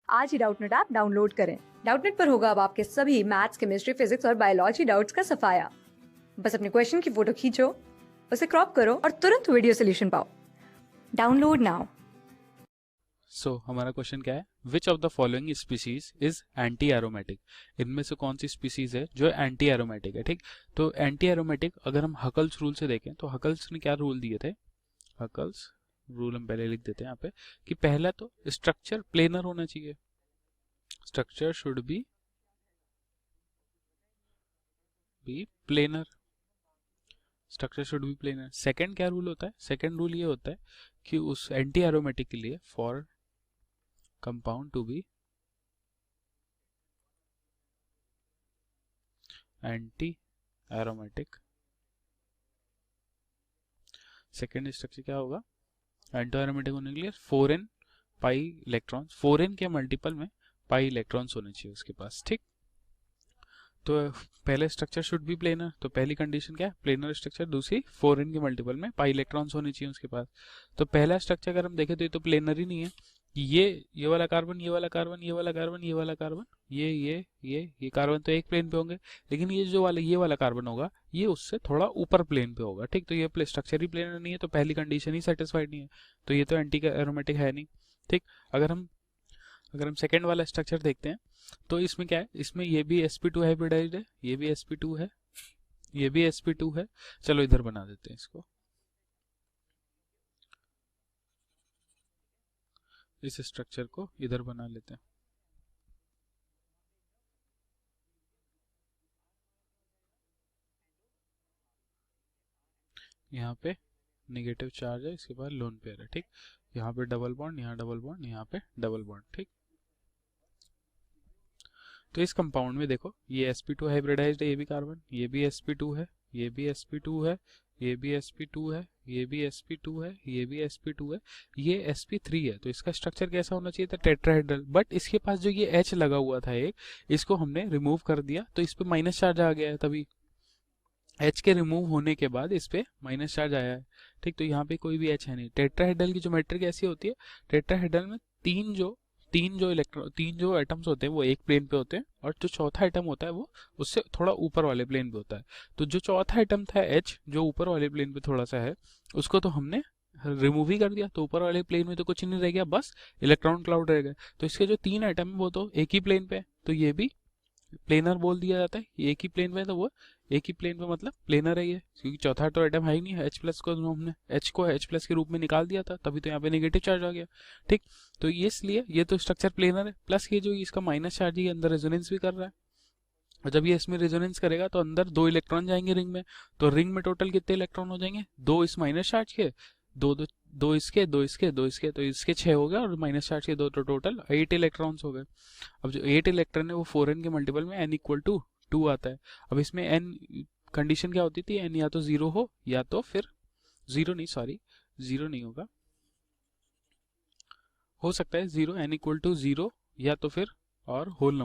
आज ही Doubtnut app download करें। Doubtnut पर होगा अब आपके सभी मैथ्स, केमिस्ट्री, फिजिक्स और बायोलॉजी डाउट्स का सफाया। बस अपने क्वेश्चन की फोटो खींचो, उसे क्रॉप करो और तुरंत वीडियो सोल्यूशन पाओ। Download now. सो हमारा क्वेश्चन क्या है, which of the following species is anti aromatic. इनमें से कौन सी स्पीसीज है जो एंटी एरोमेटिक है। ठीक, तो एंटी एरोमेटिक अगर हम हकल्स रूल से देखें तो हकल्स ने क्या रूल दिए थे। हकल्स रूल हम पहले लिख देते हैं यहाँ पे कि पहला तो स्ट्रक्चर प्लेनर होना चाहिए, structure should be planar, structure should be planar. Second क्या रूल होता है, सेकंड रूल ये होता है कि उस एंटी एरोमेटिक के लिए for compound to be anti aromatic, second structure क्या होगा, एंटी एरोमेटिक होने के लिए 4n पाई इलेक्ट्रॉन्स, 4n के मल्टीपल में पाई इलेक्ट्रॉन्स होने चाहिए उसके पास। ठीक, तो पहले स्ट्रक्चर शुड बी प्लेनर, तो पहली कंडीशन क्या है, प्लेनर स्ट्रक्चर। दूसरी 4n के मल्टीपल में पाई इलेक्ट्रॉन्स होने चाहिए उसके पास। तो पहला स्ट्रक्चर अगर हम देखें तो ये तो प्लेनर ही नहीं है। ये वाला कार्बन, ये वाला कार्बन, ये वाला कार्बन, ये वाला कार्बन, ये कार्बन तो एक प्लेन पे होंगे, लेकिन ये जो वाला ये वाला कार्बन होगा ये उससे थोड़ा ऊपर प्लेन पे होगा। ठीक, तो ये स्ट्रक्चर ही प्लेनर नहीं है, तो पहली कंडीशन ही सेटिस्फाइड नहीं है, तो ये तो एंटी एरोमेटिक है नहीं। ठीक, अगर हम सेकेंड वाला स्ट्रक्चर देखते हैं तो इसमें क्या है, इसमें ये भी sp2 हाइब्रिडाइज्ड है, ये भी sp2 है, ये भी sp2 है। चलो इधर बना देते हैं इसको, इस स्ट्रक्चर को इधर बना लेते हैं। यहाँ पे नेगेटिव चार्ज है, इसके बाद लोन पेयर है। ठीक, यहाँ पे डबल बॉन्ड, यहाँ डबल बॉन्ड, यहाँ पे डबल बॉन्ड। ठीक, तो इस कंपाउंड में देखो ये sp2 हाइब्रिडाइज्ड है, ये भी कार्बन, ये भी sp2 है, ये भी sp2 है, ये भी sp2 है, ये भी sp2 है, ये भी sp2 है, ये sp3 है। तो इसका स्ट्रक्चर कैसा होना चाहिए था, टेट्राहेड्रल। बट इसके पास जो ये H लगा हुआ था एक, इसको हमने रिमूव कर दिया तो इस पे माइनस चार्ज आ गया है, तभी H के रिमूव होने के बाद इस पे माइनस चार्ज आया है। ठीक, तो यहाँ पे कोई भी H है नहीं। टेट्राहेड्रल की ज्योमेट्री कैसी होती है, टेट्राहेड्रल में तीन जो एटम्स होते हैं वो एक प्लेन पे होते हैं, और जो चौथा एटम होता है वो उससे थोड़ा ऊपर वाले प्लेन पे होता है। तो जो चौथा एटम था H, जो ऊपर वाले प्लेन पे थोड़ा सा है, उसको तो हमने रिमूव ही कर दिया, तो ऊपर वाले प्लेन में तो कुछ नहीं रह गया, बस इलेक्ट्रॉन क्लाउड रह गए। तो इसके जो तीन एटम है वो तो एक ही प्लेन पे है, तो ये भी प्लेनर बोल दिया जाता है। ये एक ही प्लेन पे है तो वो एक ही प्लेन पे मतलब प्लेनर है ये, क्योंकि चौथा तो एटम है ही नहीं। H प्लस को हमने H को H प्लस के रूप में निकाल दिया था, तभी तो यहाँ पे नेगेटिव चार्ज आ गया। ठीक, तो ये इसलिए ये तो स्ट्रक्चर प्लेनर है, प्लस ये जो इसका माइनस चार्ज ये अंदर रेजोनेंस भी कर रहा है, और जब ये इसमें रेजोनेंस करेगा तो अंदर दो इलेक्ट्रॉन जाएंगे रिंग में। तो रिंग में टोटल कितने इलेक्ट्रॉन हो जाएंगे, दो इस माइनस चार्ज के, दो दो दो इसके, दो इसके, दो इसके, तो इसके 6 हो गए, और माइनस चार्ज के दो, तो टोटल 8 इलेक्ट्रॉन्स हो गए। अब जो 8 इलेक्ट्रॉन है वो 4n के मल्टीपल में n इक्वल टू 2 आता है। अब इसमें n कंडीशन क्या होती थी, n या तो 0 हो या तो फिर 0 नहीं, सॉरी 0 नहीं होगा, हो सकता है 0, n इक्वल टू 0 या तो फिर और होल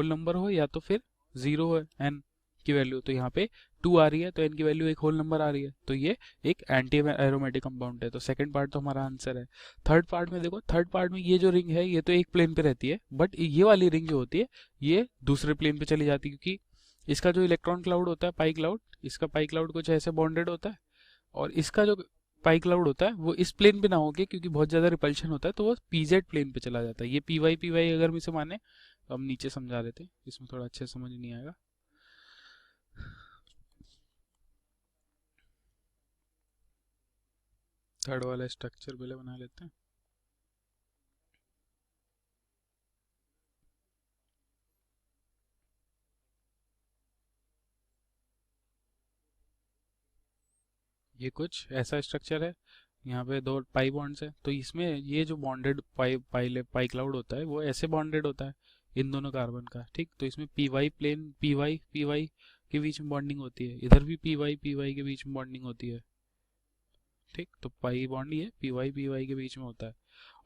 नंबर हो या तो फिर 0 हो n की वैल्यू। तो यहाँ पे 2 आ रही है तो n की वैल्यू एक होल नंबर आ रही है, तो ये एक एंटी एरोमेटिक कंपाउंड है। तो सेकंड पार्ट तो हमारा आंसर है। थर्ड पार्ट में देखो, थर्ड पार्ट में ये जो रिंग है ये तो एक प्लेन पे रहती है, बट ये वाली रिंग जो होती है ये दूसरे प्लेन पे चली जाती है, क्योंकि इसका जो इलेक्ट्रॉन क्लाउड होता है पाई क्लाउड, इसका पाई क्लाउड कुछ ऐसे बॉन्डेड होता है, और इसका जो पाई क्लाउड होता है वो इस प्लेन पे ना होके, क्योंकि बहुत ज्यादा रिपल्शन होता है, तो वो पीजेड प्लेन पे चला जाता है। ये पी वाई अगर हम इसे माने, तो हम नीचे समझा रहे थे, इसमें थोड़ा अच्छे समझ नहीं आएगा। थर्ड वाला स्ट्रक्चर पहले बना लेते हैं। ये कुछ ऐसा स्ट्रक्चर है, यहाँ पे दो पाई बॉन्ड्स है, तो इसमें ये जो बॉन्डेड पाई क्लाउड होता है वो ऐसे बॉन्डेड होता है इन दोनों कार्बन का। ठीक, तो इसमें पी वाई के बीच में बॉन्डिंग होती है, इधर भी पी वाई के बीच में बॉन्डिंग होती है। ठीक, तो पाई बॉन्ड ये पी वाई के बीच में होता है,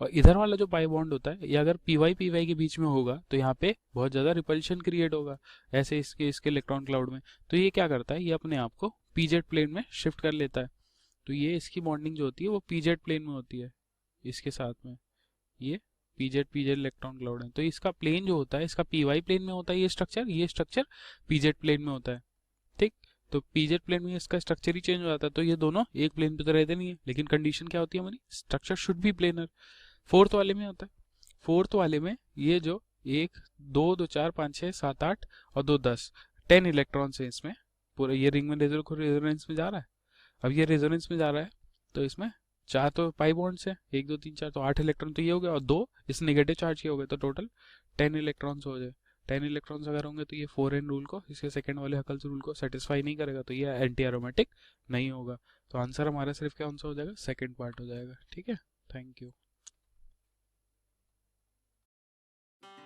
और इधर वाला जो पाई बॉन्ड होता है ये अगर पी वाई के बीच में होगा तो यहाँ पे बहुत ज़्यादा रिपल्शन क्रिएट होगा, ऐसे इसके इसके इलेक्ट्रॉन क्लाउड में। तो ये क्या करता है, ये अपने आप को पीजेड प्लेन में शिफ्ट कर लेता है। तो ये इसकी बॉन्डिंग जो होती है वो पीजेड प्लेन में होती है इसके साथ में, ये पीजेड पीजेड इलेक्ट्रॉन क्लाउड है। तो इसका प्लेन जो होता है, इसका पीवाई प्लेन में होता है ये स्ट्रक्चर पीजेड प्लेन में होता है, ठीक। तो पीजेड प्लेन में इसका स्ट्रक्चर ही चेंज हो जाता है, तो ये दोनों एक प्लेन पे तो रहते नहीं है, लेकिन कंडीशन क्या होती है हमारी, structure should be planar. Fourth वाले में होता है, फोर्थ वाले में ये जो 1 2 2 4 5 6 7 8 और 2 10 10 इलेक्ट्रॉन्स है इसमें, पूरा ये रिंग में रेजोनेंस में जा रहा है। अब ये रेजोनेंस में जा रहा है तो इसमें 4 तो पाई बॉन्ड्स है, 1 2 3 4, तो 8 इलेक्ट्रॉन तो ये हो गया, और 2 इस नेगेटिव चार्ज के हो गए, तो टोटल 10 इलेक्ट्रॉन्स हो जाए। 10 इलेक्ट्रॉन्स अगर होंगे तो ये 4n रूल को, इसके सेकंड वाले हकल्स रूल को सेटिस्फाई नहीं करेगा, तो ये एंटी एरोमेटिक नहीं होगा। तो आंसर हमारा सिर्फ क्या आंसर हो जाएगा, सेकंड पार्ट हो जाएगा, ठीक है। Thank you.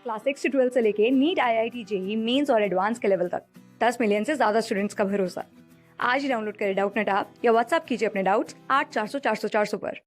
क्लास 6 से 12 से लेके नीट, IIT, जेईई मेंस और एडवांस के लेवल तक 10 मिलियन से ज्यादा स्टूडेंट्स का भरोसा। आज ही डाउनलोड करें डाउटनेट ऐप या व्हाट्सएप कीजिए अपने डाउट्स 8400 400 400 पर।